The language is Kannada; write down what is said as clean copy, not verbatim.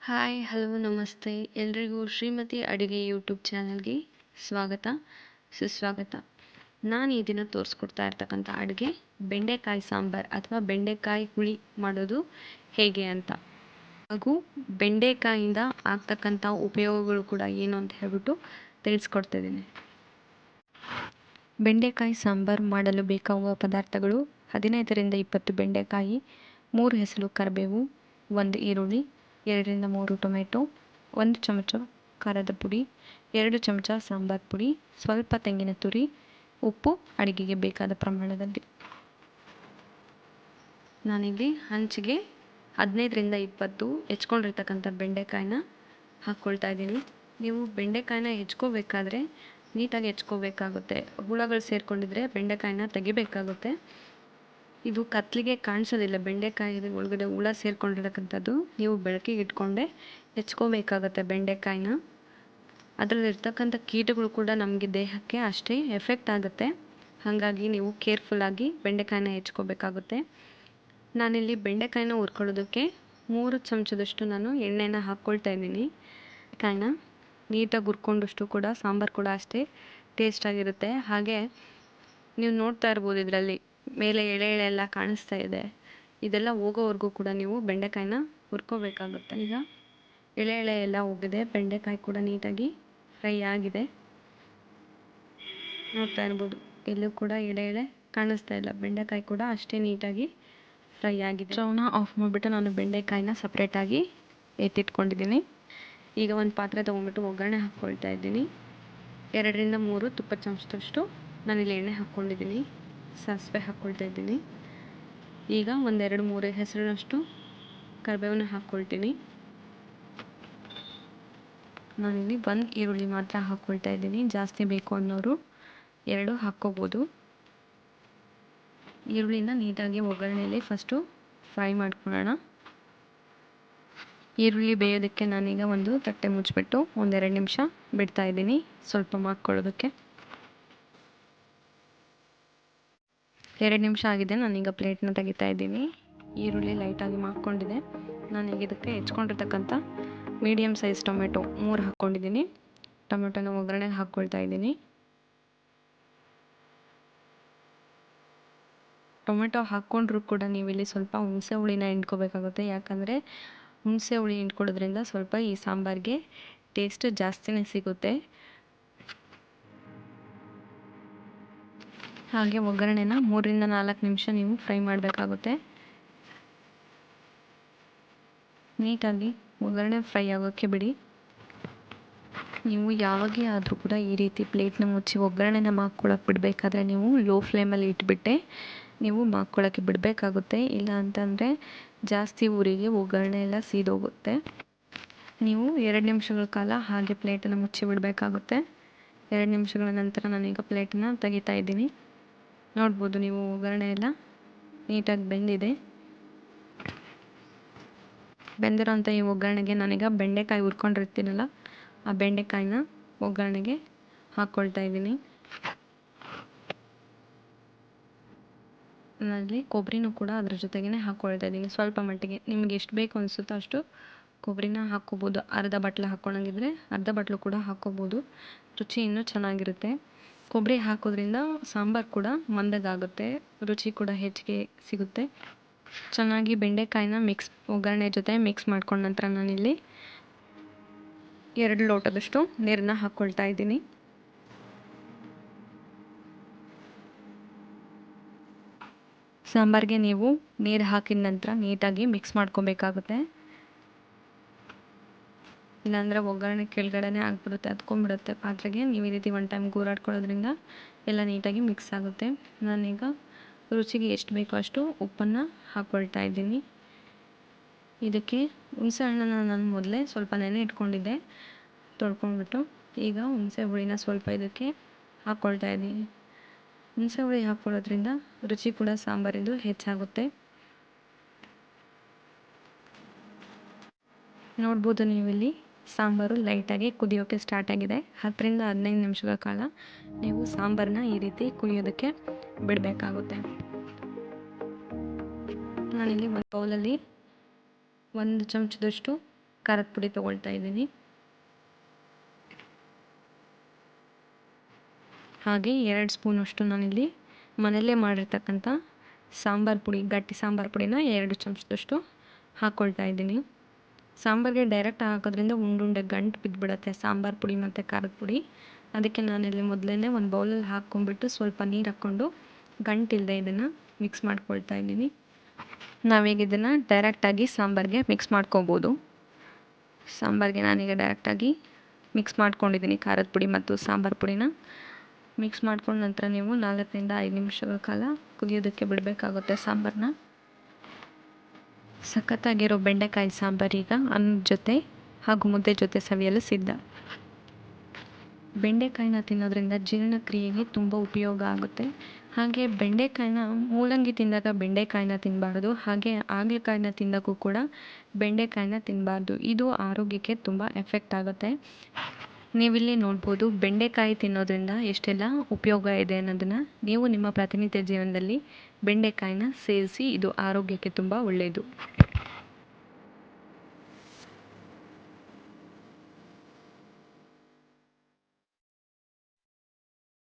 ಹಾಯ್ ಹಲೋ ನಮಸ್ತೆ ಎಲ್ರಿಗೂ ಶ್ರೀಮತಿ ಅಡುಗೆ ಯೂಟ್ಯೂಬ್ ಚಾನಲ್ಗೆ ಸ್ವಾಗತ ಸುಸ್ವಾಗತ. ನಾನು ಈ ದಿನ ತೋರಿಸ್ಕೊಡ್ತಾ ಇರ್ತಕ್ಕಂಥ ಅಡುಗೆ ಬೆಂಡೆಕಾಯಿ ಸಾಂಬಾರು ಅಥವಾ ಬೆಂಡೆಕಾಯಿ ಹುಳಿ ಮಾಡೋದು ಹೇಗೆ ಅಂತ, ಹಾಗೂ ಬೆಂಡೆಕಾಯಿಂದ ಆಗ್ತಕ್ಕಂಥ ಉಪಯೋಗಗಳು ಕೂಡ ಏನು ಅಂತ ಹೇಳ್ಬಿಟ್ಟು ತಿಳಿಸ್ಕೊಡ್ತಿದ್ದೀನಿ. ಬೆಂಡೆಕಾಯಿ ಸಾಂಬಾರು ಮಾಡಲು ಬೇಕಾಗುವ ಪದಾರ್ಥಗಳು: 15ರಿಂದ 20 ಬೆಂಡೆಕಾಯಿ, 3 ಹೆಸರು ಕರಿಬೇವು, 1 ಈರುಳ್ಳಿ, 2ರಿಂದ 3 ಟೊಮೆಟೊ, 1 ಚಮಚ ಖಾರದ ಪುಡಿ, 2 ಚಮಚ ಸಾಂಬಾರು ಪುಡಿ, ಸ್ವಲ್ಪ ತೆಂಗಿನ ತುರಿ, ಉಪ್ಪು ಅಡುಗೆಗೆ ಬೇಕಾದ ಪ್ರಮಾಣದಲ್ಲಿ. ನಾನಿಲ್ಲಿ ಹಂಚಿಗೆ 15ರಿಂದ 20 ಹೆಚ್ಕೊಂಡಿರ್ತಕ್ಕಂಥ ಬೆಂಡೆಕಾಯಿನ ಹಾಕ್ಕೊಳ್ತಾ ಇದ್ದೀನಿ. ನೀವು ಬೆಂಡೆಕಾಯಿನ ಹೆಚ್ಕೋಬೇಕಾದ್ರೆ ನೀಟಾಗಿ ಹೆಚ್ಕೋಬೇಕಾಗುತ್ತೆ. ಹುಳಗಳು ಸೇರಿಕೊಂಡಿದ್ರೆ ಬೆಂಡೆಕಾಯಿನ ತೆಗಿಬೇಕಾಗುತ್ತೆ. ಇದು ಕತ್ಲಿಗೆ ಕಾಣಿಸೋದಿಲ್ಲ, ಬೆಂಡೆಕಾಯಿ ಒಳಗಡೆ ಹುಳ ಸೇರಿಕೊಂಡಿರತಕ್ಕಂಥದ್ದು. ನೀವು ಬೆಳಕಿಗೆ ಇಟ್ಕೊಂಡೆ ಹೆಚ್ಕೋಬೇಕಾಗತ್ತೆ ಬೆಂಡೆಕಾಯಿನ. ಅದರಲ್ಲಿರ್ತಕ್ಕಂಥ ಕೀಟಗಳು ಕೂಡ ನಮಗೆ ದೇಹಕ್ಕೆ ಅಷ್ಟೇ ಎಫೆಕ್ಟ್ ಆಗುತ್ತೆ. ಹಾಗಾಗಿ ನೀವು ಕೇರ್ಫುಲ್ಲಾಗಿ ಬೆಂಡೆಕಾಯಿನ ಹೆಚ್ಕೋಬೇಕಾಗುತ್ತೆ. ನಾನಿಲ್ಲಿ ಬೆಂಡೆಕಾಯಿನ ಹುರ್ಕೊಳ್ಳೋದಕ್ಕೆ 3 ಚಮಚದಷ್ಟು ನಾನು ಎಣ್ಣೆನ ಹಾಕ್ಕೊಳ್ತಾ ಇದ್ದೀನಿ. ಕಾಯಿನ ನೀಟಾಗಿ ಹುರ್ಕೊಂಡಷ್ಟು ಕೂಡ ಸಾಂಬಾರು ಕೂಡ ಅಷ್ಟೇ ಟೇಸ್ಟಾಗಿರುತ್ತೆ. ಹಾಗೆ ನೀವು ನೋಡ್ತಾ ಇರ್ಬೋದು, ಇದರಲ್ಲಿ ಮೇಲೆ ಎಳೆ ಎಳೆ ಎಲ್ಲ ಕಾಣಿಸ್ತಾ ಇದೆ. ಇದೆಲ್ಲ ಹೋಗೋವರೆಗೂ ಕೂಡ ನೀವು ಬೆಂಡೆಕಾಯಿನ ಹುರ್ಕೋಬೇಕಾಗುತ್ತೆ. ಈಗ ಎಳೆ ಎಳೆ ಎಲ್ಲ ಹೋಗಿದೆ, ಬೆಂಡೆಕಾಯಿ ಕೂಡ ನೀಟಾಗಿ ಫ್ರೈ ಆಗಿದೆ. ನೋಡ್ತಾ ಇರ್ಬೋದು, ಎಲ್ಲೂ ಕೂಡ ಎಳೆ ಎಳೆ ಕಾಣಿಸ್ತಾ ಇಲ್ಲ. ಬೆಂಡೆಕಾಯಿ ಕೂಡ ಅಷ್ಟೇ ನೀಟಾಗಿ ಫ್ರೈ ಆಗಿದೆ. ಸ್ಟವ್ನ ಆಫ್ ಮಾಡಿಬಿಟ್ಟು ನಾನು ಬೆಂಡೆಕಾಯಿನ ಸಪ್ರೇಟಾಗಿ ಎತ್ತಿಟ್ಕೊಂಡಿದ್ದೀನಿ. ಈಗ ಒಂದು ಪಾತ್ರೆ ತೊಗೊಂಡ್ಬಿಟ್ಟು ಒಗ್ಗರಣೆ ಹಾಕ್ಕೊಳ್ತಾ ಇದ್ದೀನಿ. 2ರಿಂದ 3 ತುಪ್ಪದ ಚಮಚದಷ್ಟು ನಾನಿಲ್ಲಿ ಎಣ್ಣೆ ಹಾಕ್ಕೊಂಡಿದ್ದೀನಿ. ಸಾಸಿವೆ ಹಾಕ್ಕೊಳ್ತಾ ಇದ್ದೀನಿ. ಈಗ 1-2-3 ಹೆಸರಿನಷ್ಟು ಕರಿಬೇವನ್ನ ಹಾಕ್ಕೊಳ್ತೀನಿ. ನಾನಿಲ್ಲಿ 1 ಈರುಳ್ಳಿ ಮಾತ್ರ ಹಾಕ್ಕೊಳ್ತಾ ಇದ್ದೀನಿ. ಜಾಸ್ತಿ ಬೇಕು ಅನ್ನೋರು 2 ಹಾಕ್ಕೋಬೋದು. ಈರುಳ್ಳಿನ ನೀಟಾಗಿ ಒಗ್ಗರಣೆಯಲ್ಲಿ ಫಸ್ಟು ಫ್ರೈ ಮಾಡ್ಕೊಳ್ಳೋಣ. ಈರುಳ್ಳಿ ಬೇಯೋದಕ್ಕೆ ನಾನೀಗ ಒಂದು ತಟ್ಟೆ ಮುಚ್ಚಿಬಿಟ್ಟು 1-2 ನಿಮಿಷ ಬಿಡ್ತಾ ಇದ್ದೀನಿ, ಸ್ವಲ್ಪ ಮಾಡ್ಕೊಳ್ಳೋದಕ್ಕೆ. 2 ನಿಮಿಷ ಆಗಿದೆ. ನಾನೀಗ ಪ್ಲೇಟ್ನ ತೆಗಿತಾ ಇದ್ದೀನಿ. ಈರುಳ್ಳಿ ಲೈಟಾಗಿ ಮಾಡ್ಕೊಂಡಿದೆ. ನಾನೀಗ ಇದಕ್ಕೆ ಹೆಚ್ಕೊಂಡಿರ್ತಕ್ಕಂಥ ಮೀಡಿಯಮ್ ಸೈಜ್ ಟೊಮೆಟೊ 3 ಹಾಕ್ಕೊಂಡಿದ್ದೀನಿ. ಟೊಮೆಟೊನ ಒಗ್ಗರಣೆಗೆ ಹಾಕ್ಕೊಳ್ತಾ ಇದ್ದೀನಿ. ಟೊಮೆಟೊ ಹಾಕ್ಕೊಂಡ್ರೂ ಕೂಡ ನೀವಿಲ್ಲಿ ಸ್ವಲ್ಪ ಹುಣಸೆ ಹುಳಿನ ಹಿಂಡ್ಕೋಬೇಕಾಗುತ್ತೆ. ಯಾಕಂದರೆ ಹುಣಸೆ ಹುಳಿ ಹಿಂಡ್ಕೊಳ್ಳೋದ್ರಿಂದ ಸ್ವಲ್ಪ ಈ ಸಾಂಬಾರಿಗೆ ಟೇಸ್ಟ್ ಜಾಸ್ತಿನೇ ಸಿಗುತ್ತೆ. ಹಾಗೆ ಒಗ್ಗರಣೆನ 3ರಿಂದ 4 ನಿಮಿಷ ನೀವು ಫ್ರೈ ಮಾಡಬೇಕಾಗುತ್ತೆ. ನೀಟಾಗಿ ಒಗ್ಗರಣೆ ಫ್ರೈ ಆಗೋಕ್ಕೆ ಬಿಡಿ. ನೀವು ಯಾವಾಗೇ ಆದರೂ ಕೂಡ ಈ ರೀತಿ ಪ್ಲೇಟ್ನ ಮುಚ್ಚಿ ಒಗ್ಗರಣೆನ ಮಾಡ್ಕೊಳಕ್ಕೆ ಬಿಡಬೇಕಾದ್ರೆ ನೀವು ಲೋ ಫ್ಲೇಮಲ್ಲಿ ಇಟ್ಬಿಟ್ಟೆ ನೀವು ಮಾಡ್ಕೊಳ್ಳೋಕ್ಕೆ ಬಿಡಬೇಕಾಗುತ್ತೆ. ಇಲ್ಲ ಅಂತಂದರೆ ಜಾಸ್ತಿ ಊರಿಗೆ ಒಗ್ಗರಣೆ ಎಲ್ಲ ಸೀದೋಗುತ್ತೆ. ನೀವು 2 ನಿಮಿಷಗಳ ಕಾಲ ಹಾಗೆ ಪ್ಲೇಟನ್ನು ಮುಚ್ಚಿ ಬಿಡಬೇಕಾಗುತ್ತೆ. 2 ನಿಮಿಷಗಳ ನಂತರ ನಾನೀಗ ಪ್ಲೇಟನ್ನು ತೆಗಿತಾ ಇದ್ದೀನಿ. ನೋಡ್ಬೋದು ನೀವು, ಒಗ್ಗರಣೆ ಎಲ್ಲ ನೀಟಾಗಿ ಬೆಂದಿದೆ. ಬೆಂದಿರೋಂಥ ಈ ಒಗ್ಗರಣೆಗೆ ನಾನೀಗ ಬೆಂಡೆಕಾಯಿ ಹುರ್ಕೊಂಡಿರ್ತೀನಲ್ಲ, ಆ ಬೆಂಡೆಕಾಯಿನ ಒಗ್ಗರಣೆಗೆ ಹಾಕ್ಕೊಳ್ತಾ ಇದ್ದೀನಿ. ನಾನಲ್ಲಿ ಕೊಬ್ಬರಿನೂ ಕೂಡ ಅದ್ರ ಜೊತೆಗೇ ಹಾಕ್ಕೊಳ್ತಾ ಇದ್ದೀನಿ. ಸ್ವಲ್ಪ ಮಟ್ಟಿಗೆ ನಿಮ್ಗೆ ಎಷ್ಟು ಬೇಕು ಅನಿಸುತ್ತೋ ಅಷ್ಟು ಕೊಬ್ಬರಿನ ಹಾಕ್ಕೋಬೋದು. ಅರ್ಧ ಬಟ್ಲು ಹಾಕ್ಕೊಳಂಗಿದ್ರೆ ಅರ್ಧ ಬಟ್ಲು ಕೂಡ ಹಾಕ್ಕೋಬೋದು. ರುಚಿ ಇನ್ನೂ ಚೆನ್ನಾಗಿರುತ್ತೆ. ಕೊಬ್ಬರಿ ಹಾಕೋದ್ರಿಂದ ಸಾಂಬಾರು ಕೂಡ ಮಂದಗಾಗುತ್ತೆ, ರುಚಿ ಕೂಡ ಹೆಚ್ಚಿಗೆ ಸಿಗುತ್ತೆ. ಚೆನ್ನಾಗಿ ಬೆಂಡೆಕಾಯಿನ ಒಗ್ಗರಣೆ ಜೊತೆ ಮಿಕ್ಸ್ ಮಾಡ್ಕೊಂಡ ನಂತರ ನಾನಿಲ್ಲಿ 2 ಲೋಟದಷ್ಟು ನೀರನ್ನ ಹಾಕ್ಕೊಳ್ತಾ ಇದ್ದೀನಿ. ಸಾಂಬಾರಿಗೆ ನೀವು ನೀರು ಹಾಕಿದ ನಂತರ ನೀಟಾಗಿ ಮಿಕ್ಸ್ ಮಾಡ್ಕೊಬೇಕಾಗುತ್ತೆ. ಇಲ್ಲಾಂದರೆ ಒಗ್ಗರಣೆ ಕೆಳಗಡೆನೇ ಆಗಿಬಿಡುತ್ತೆ, ಹತ್ಕೊಂಡ್ಬಿಡುತ್ತೆ ಪಾತ್ರೆಗೆ. ನೀವು ಈ ರೀತಿ ಒನ್ ಟೈಮ್ ಗೂರಾಡ್ಕೊಳ್ಳೋದ್ರಿಂದ ಎಲ್ಲ ನೀಟಾಗಿ ಮಿಕ್ಸ್ ಆಗುತ್ತೆ. ನಾನೀಗ ರುಚಿಗೆ ಎಷ್ಟು ಬೇಕೋ ಅಷ್ಟು ಉಪ್ಪನ್ನು ಹಾಕ್ಕೊಳ್ತಾ ಇದ್ದೀನಿ. ಇದಕ್ಕೆ ಹುಣಸೆ ಹಣ್ಣನ್ನು ನಾನು ಮೊದಲೇ ಸ್ವಲ್ಪ ನೆನೆ ಇಟ್ಕೊಂಡಿದ್ದೆ, ತೊಳ್ಕೊಂಡ್ಬಿಟ್ಟು. ಈಗ ಹುಣಸೆ ಹುಳಿನ ಸ್ವಲ್ಪ ಇದಕ್ಕೆ ಹಾಕ್ಕೊಳ್ತಾ ಇದ್ದೀನಿ. ಹುಣಸೆ ಹುಳಿ ಹಾಕ್ಕೊಳ್ಳೋದ್ರಿಂದ ರುಚಿ ಕೂಡ ಸಾಂಬಾರಿಂದು ಹೆಚ್ಚಾಗುತ್ತೆ. ನೋಡ್ಬೋದು ನೀವಿಲ್ಲಿ ಸಾಂಬಾರು ಲೈಟಾಗಿ ಕುದಿಯೋಕ್ಕೆ ಸ್ಟಾರ್ಟ್ ಆಗಿದೆ. 10ರಿಂದ 15 ನಿಮಿಷಗಳ ಕಾಲ ನೀವು ಸಾಂಬಾರನ್ನ ಈ ರೀತಿ ಕುದಿಯೋದಕ್ಕೆ ಬಿಡಬೇಕಾಗುತ್ತೆ. ನಾನಿಲ್ಲಿ ಒಂದು ಬೌಲಲ್ಲಿ 1 ಚಮಚದಷ್ಟು ಖಾರದ ಪುಡಿ ತೊಗೊಳ್ತಾ ಇದ್ದೀನಿ. ಹಾಗೆ 2 ಸ್ಪೂನಷ್ಟು ನಾನಿಲ್ಲಿ ಮನೆಯಲ್ಲೇ ಮಾಡಿರ್ತಕ್ಕಂಥ ಸಾಂಬಾರು ಪುಡಿ, ಗಟ್ಟಿ ಸಾಂಬಾರು ಪುಡಿನ 2 ಚಮಚದಷ್ಟು ಹಾಕ್ಕೊಳ್ತಾ ಇದ್ದೀನಿ. ಸಾಂಬಾರಿಗೆ ಡೈರೆಕ್ಟ್ ಹಾಕೋದ್ರಿಂದ ಉಂಡುಂಡೆ ಗಂಟು ಬಿದ್ದುಬಿಡುತ್ತೆ ಸಾಂಬಾರು ಪುಡಿ ಮತ್ತು ಖಾರದ ಪುಡಿ. ಅದಕ್ಕೆ ನಾನಿಲ್ಲಿ ಮೊದಲೇ ಒಂದು ಬೌಲಲ್ಲಿ ಹಾಕ್ಕೊಂಡ್ಬಿಟ್ಟು ಸ್ವಲ್ಪ ನೀರು ಹಾಕ್ಕೊಂಡು ಗಂಟಿಲ್ಲದೆ ಇದನ್ನು ಮಿಕ್ಸ್ ಮಾಡ್ಕೊಳ್ತಾ ಇದ್ದೀನಿ. ನಾವೀಗ ಇದನ್ನು ಡೈರೆಕ್ಟಾಗಿ ಸಾಂಬಾರಿಗೆ ಮಿಕ್ಸ್ ಮಾಡ್ಕೊಬೋದು. ಸಾಂಬಾರಿಗೆ ನಾನೀಗ ಡೈರೆಕ್ಟಾಗಿ ಮಿಕ್ಸ್ ಮಾಡ್ಕೊಂಡಿದ್ದೀನಿ ಖಾರದ ಪುಡಿ ಮತ್ತು ಸಾಂಬಾರು ಪುಡಿನ. ಮಿಕ್ಸ್ ಮಾಡ್ಕೊಂಡ ನಂತರ ನೀವು 4ರಿಂದ 5 ನಿಮಿಷಗಳ ಕಾಲ ಕುದಿಯೋದಕ್ಕೆ ಬಿಡಬೇಕಾಗುತ್ತೆ ಸಾಂಬಾರನ್ನ. ಸಖತ್ತಾಗಿರೋ ಬೆಂಡೆಕಾಯಿ ಸಾಂಬಾರೀಗ ಅನ್ನದ ಜೊತೆ ಹಾಗೂ ಮುದ್ದೆ ಜೊತೆ ಸವಿಯಲು ಸಿದ್ಧ. ಬೆಂಡೆಕಾಯಿನ ತಿನ್ನೋದ್ರಿಂದ ಜೀರ್ಣಕ್ರಿಯೆಗೆ ತುಂಬ ಉಪಯೋಗ ಆಗುತ್ತೆ. ಹಾಗೆ ಬೆಂಡೆಕಾಯಿನ ಮೂಲಂಗಿ ತಿಂದಾಗ ಬೆಂಡೆಕಾಯಿನ ತಿನ್ನಬಾರ್ದು. ಹಾಗೆ ಹಾಗಲಕಾಯಿನ ತಿಂದಾಗೂ ಕೂಡ ಬೆಂಡೆಕಾಯಿನ ತಿನ್ನಬಾರ್ದು. ಇದು ಆರೋಗ್ಯಕ್ಕೆ ತುಂಬ ಎಫೆಕ್ಟ್ ಆಗುತ್ತೆ. ನೀವಿಲ್ಲಿ ನೋಡ್ಬೋದು ಬೆಂಡೆಕಾಯಿ ತಿನ್ನೋದ್ರಿಂದ ಎಷ್ಟೆಲ್ಲ ಉಪಯೋಗ ಇದೆ ಅನ್ನೋದನ್ನು. ನೀವು ನಿಮ್ಮ ಪ್ರತಿನಿತ್ಯ ಜೀವನದಲ್ಲಿ ಬೆಂಡೆಕಾಯಿನ ಸೇವಿಸಿ. ಇದು ಆರೋಗ್ಯಕ್ಕೆ ತುಂಬ ಒಳ್ಳೆಯದು.